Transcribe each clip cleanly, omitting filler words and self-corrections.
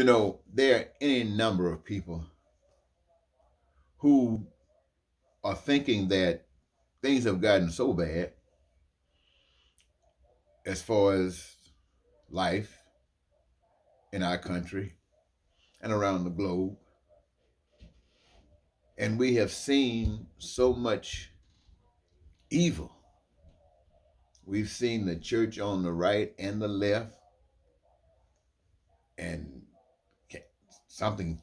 There are any number of people who are thinking that things have gotten so bad as far as life in our country and around the globe. And we have seen so much evil. We've seen the church on the right and the left, and something,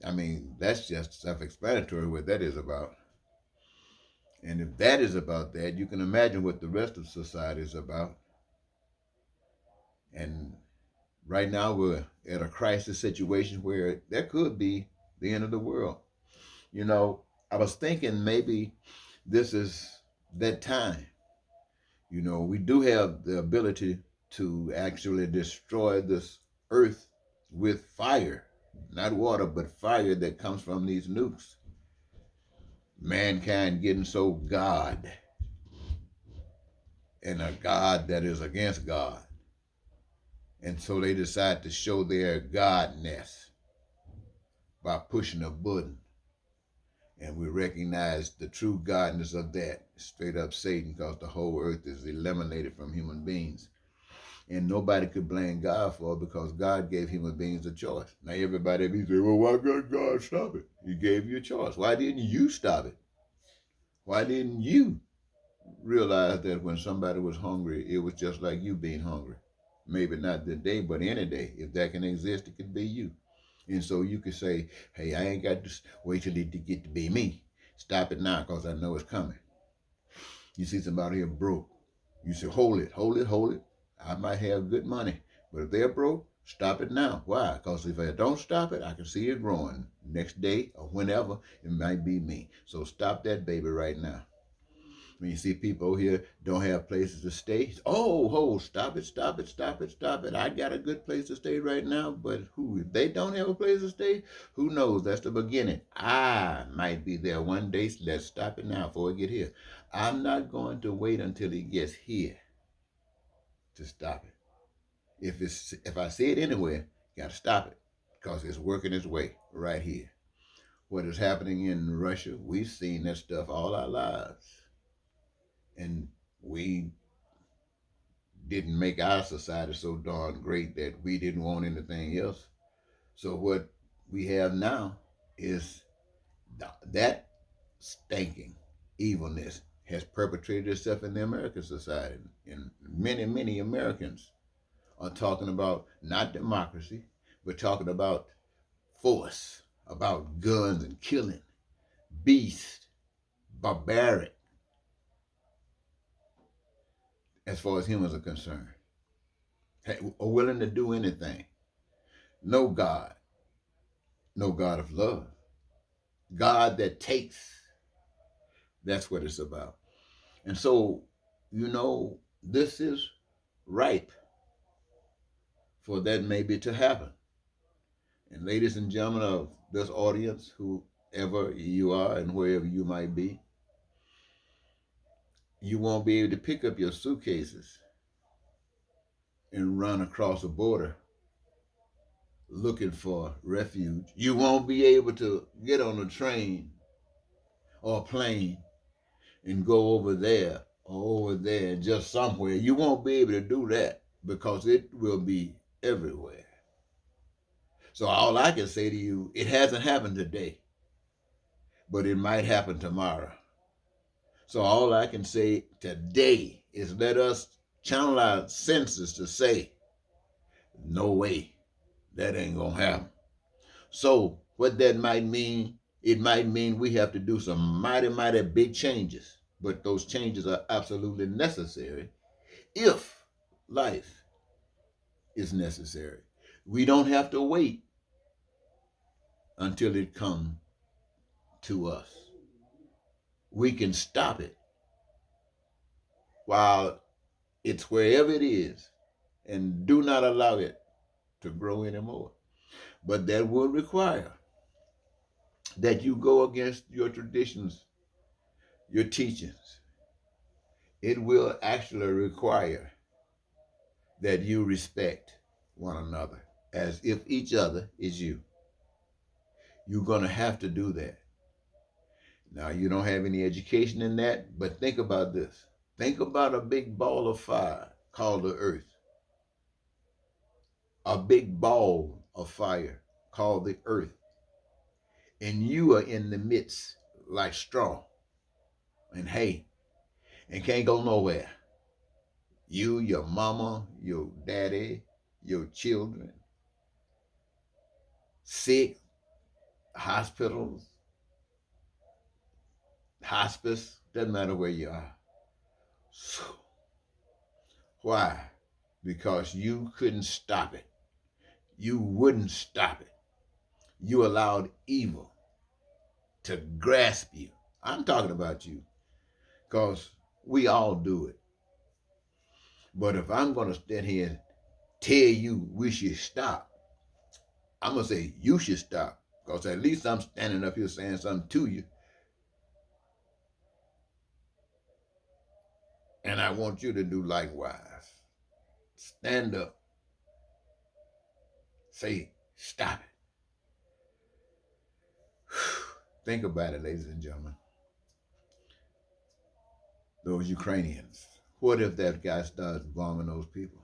I mean, that's just self explanatory what that is about. And if that is about that, you can imagine what the rest of society is about. And right now, we're at a crisis situation where that could be the end of the world. You know, I was thinking maybe this is that time. We do have the ability to actually destroy this earth with fire, not water, but fire that comes from these nukes. Mankind getting so God, and a God that is against God. And so they decide to show their godness by pushing a button. And we recognize the true godness of that, straight up Satan, because the whole earth is eliminated from human beings. And nobody could blame God for it because God gave human beings a choice. Now everybody be saying, well, why can't God stop it? He gave you a choice. Why didn't you stop it? Why didn't you realize that when somebody was hungry, it was just like you being hungry? Maybe not today, but any day. If that can exist, it could be you. And so you could say, hey, I ain't got to wait till it to get to be me. Stop it now because I know it's coming. You see somebody here broke. You say, hold it, hold it, hold it. I might have good money, but if they're broke, stop it now. Why? Because if I don't stop it, I can see it growing. Next day or whenever, it might be me. So stop that baby right now. When you see people here don't have places to stay, stop it, stop it, stop it, stop it. I got a good place to stay right now, but if they don't have a place to stay, who knows? That's the beginning. I might be there one day. So let's stop it now before it get here. I'm not going to wait until it gets here to stop it. If I see it anywhere, you got to stop it because it's working its way right here. What is happening in Russia, we've seen that stuff all our lives. And we didn't make our society so darn great that we didn't want anything else. So what we have now is that stinking evilness has perpetrated itself in the American society. And many, many Americans are talking about not democracy, but talking about force, about guns and killing, beast, barbaric, as far as humans are concerned. Are willing to do anything. No God, no God of love. God that takes. That's what it's about. And so, this is ripe for that maybe to happen. And ladies and gentlemen of this audience, whoever you are and wherever you might be, you won't be able to pick up your suitcases and run across a border looking for refuge. You won't be able to get on a train or a plane and go over there or over there just somewhere. You won't be able to do that because it will be everywhere. So all I can say to you, it hasn't happened today, but it might happen tomorrow. So all I can say today is let us channel our senses to say, no way, that ain't gonna happen. So what that might mean, it might mean we have to do some mighty, mighty big changes. But those changes are absolutely necessary if life is necessary. We don't have to wait until it comes to us. We can stop it while it's wherever it is and do not allow it to grow anymore. But that will require that you go against your traditions, your teachings. It will actually require that you respect one another. as if each other is you. You're going to have to do that. Now, you don't have any education in that, but think about this. Think about a big ball of fire called the earth. A big ball of fire called the earth. And you are in the midst like straw and hay and can't go nowhere. You, your mama, your daddy, your children, sick, hospitals, hospice, doesn't matter where you are. Why? Because you couldn't stop it. You wouldn't stop it. You allowed evil to grasp you. I'm talking about you, because we all do it. But if I'm going to stand here and tell you we should stop, I'm going to say you should stop, because at least I'm standing up here saying something to you. And I want you to do likewise. Stand up. Say, stop it. Think about it, ladies and gentlemen. Those Ukrainians. What if that guy starts bombing those people?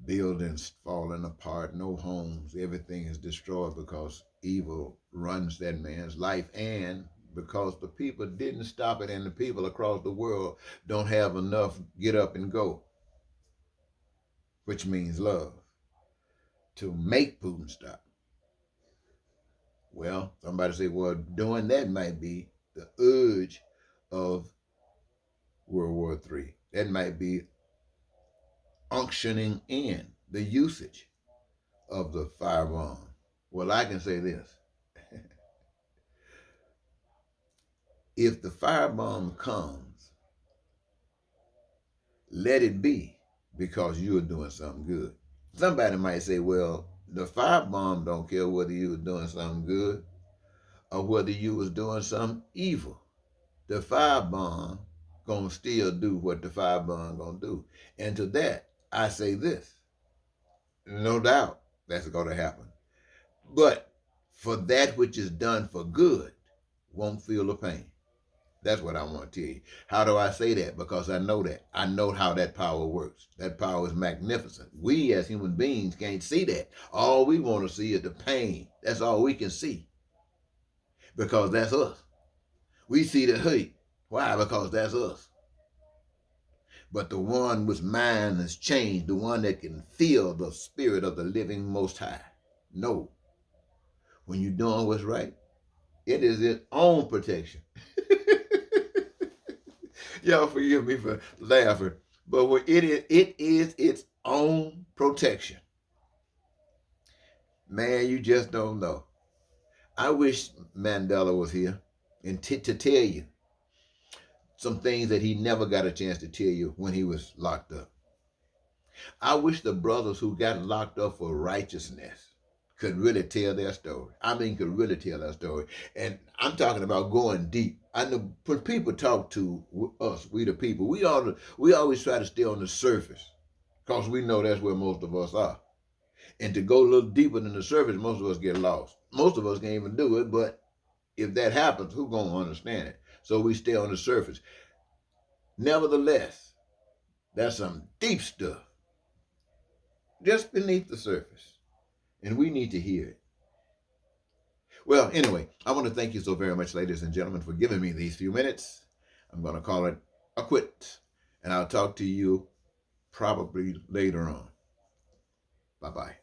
Buildings falling apart, no homes, everything is destroyed because evil runs that man's life, and because the people didn't stop it, and the people across the world don't have enough get up and go, which means love, to make Putin stop. Well, somebody say, well, doing that might be the urge of World War III. That might be unctioning in the usage of the firebomb. Well, I can say this. If the firebomb comes, let it be because you're doing something good. Somebody might say, well, the firebomb don't care whether you were doing something good or whether you was doing something evil. The firebomb gonna still do what the firebomb gonna do. And to that, I say this. No doubt that's gonna happen. But for that which is done for good, won't feel the pain. That's what I want to tell you. How do I say that? Because I know that. I know how that power works. That power is magnificent. We as human beings can't see that. All we want to see is the pain. That's all we can see. Because that's us. We see the hate. Why? Because that's us. But the one whose mind has changed, the one that can feel the spirit of the living Most High, know when you're doing what's right, it is its own protection. Y'all forgive me for laughing, but it is its own protection. Man, you just don't know. I wish Mandela was here and to tell you some things that he never got a chance to tell you when he was locked up. I wish the brothers who got locked up for righteousness could really tell their story. I mean, could really tell their story. And I'm talking about going deep. I know when people talk to us, we the people, we always try to stay on the surface because we know that's where most of us are. And to go a little deeper than the surface, most of us get lost. Most of us can't even do it, but if that happens, who's going to understand it? So we stay on the surface. Nevertheless, that's some deep stuff just beneath the surface. And we need to hear it. Well, anyway, I want to thank you so very much, ladies and gentlemen, for giving me these few minutes. I'm going to call it a quit. And I'll talk to you probably later on. Bye-bye.